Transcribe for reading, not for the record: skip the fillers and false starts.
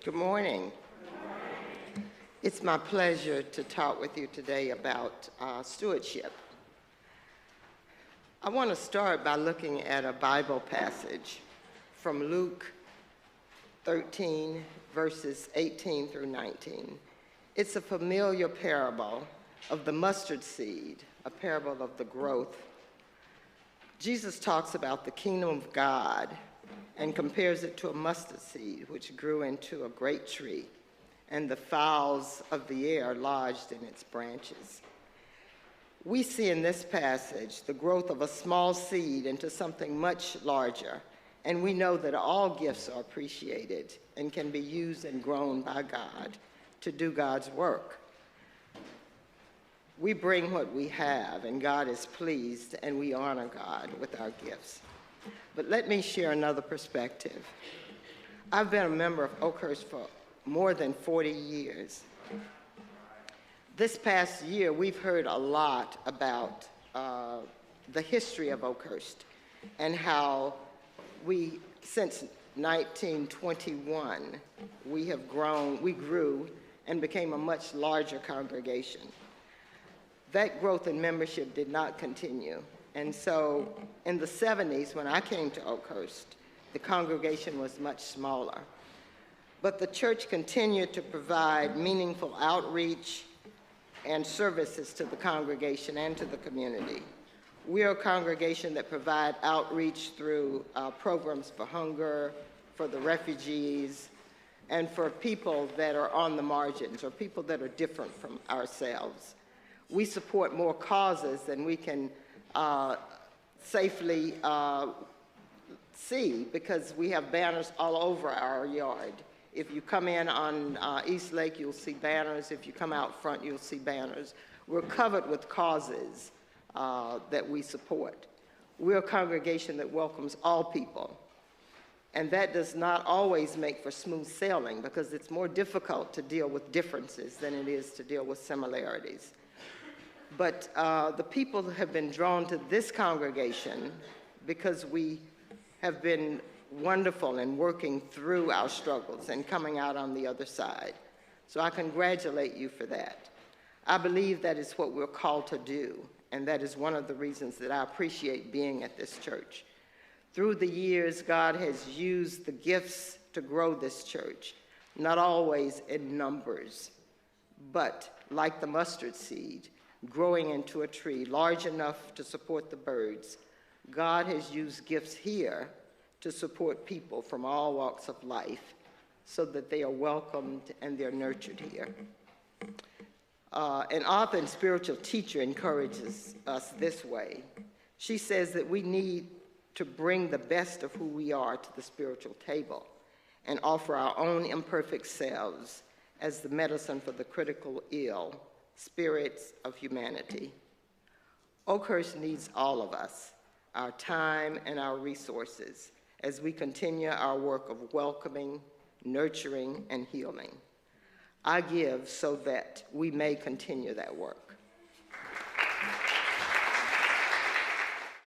Good morning. It's my pleasure to talk with you today about stewardship. I want to start by looking at a Bible passage from Luke 13, verses 18 through 19. It's a familiar parable of the mustard seed, a parable of the growth. Jesus talks about the kingdom of God and compares it to a mustard seed, which grew into a great tree, and the fowls of the air lodged in its branches. We see in this passage the growth of a small seed into something much larger, and we know that all gifts are appreciated and can be used and grown by God to do God's work. We bring what we have, and God is pleased, and we honor God with our gifts. But let me share another perspective. I've been a member of Oakhurst for more than 40 years. This past year, we've heard a lot about the history of Oakhurst and how since 1921, we grew and became a much larger congregation. That growth in membership did not continue. And so in the 70s, when I came to Oakhurst, the congregation was much smaller. But the church continued to provide meaningful outreach and services to the congregation and to the community. We are a congregation that provide outreach through programs for hunger, for the refugees, and for people that are on the margins or people that are different from ourselves. We support more causes than we can safely see, because we have banners all over our yard. If you come in on East Lake, you'll see banners. If you come out front, you'll see banners. We're covered with causes that we support. We're a congregation that welcomes all people. And that does not always make for smooth sailing, because it's more difficult to deal with differences than it is to deal with similarities. But the people have been drawn to this congregation because we have been wonderful in working through our struggles and coming out on the other side. So I congratulate you for that. I believe that is what we're called to do, and that is one of the reasons that I appreciate being at this church. Through the years, God has used the gifts to grow this church, not always in numbers, but like the mustard seed, growing into a tree large enough to support the birds. God has used gifts here to support people from all walks of life so that they are welcomed and they're nurtured here. An author and spiritual teacher encourages us this way. She says that we need to bring the best of who we are to the spiritual table and offer our own imperfect selves as the medicine for the critical ill spirits of humanity. Oakhurst needs all of us, our time and our resources, as we continue our work of welcoming, nurturing, and healing. I give so that we may continue that work.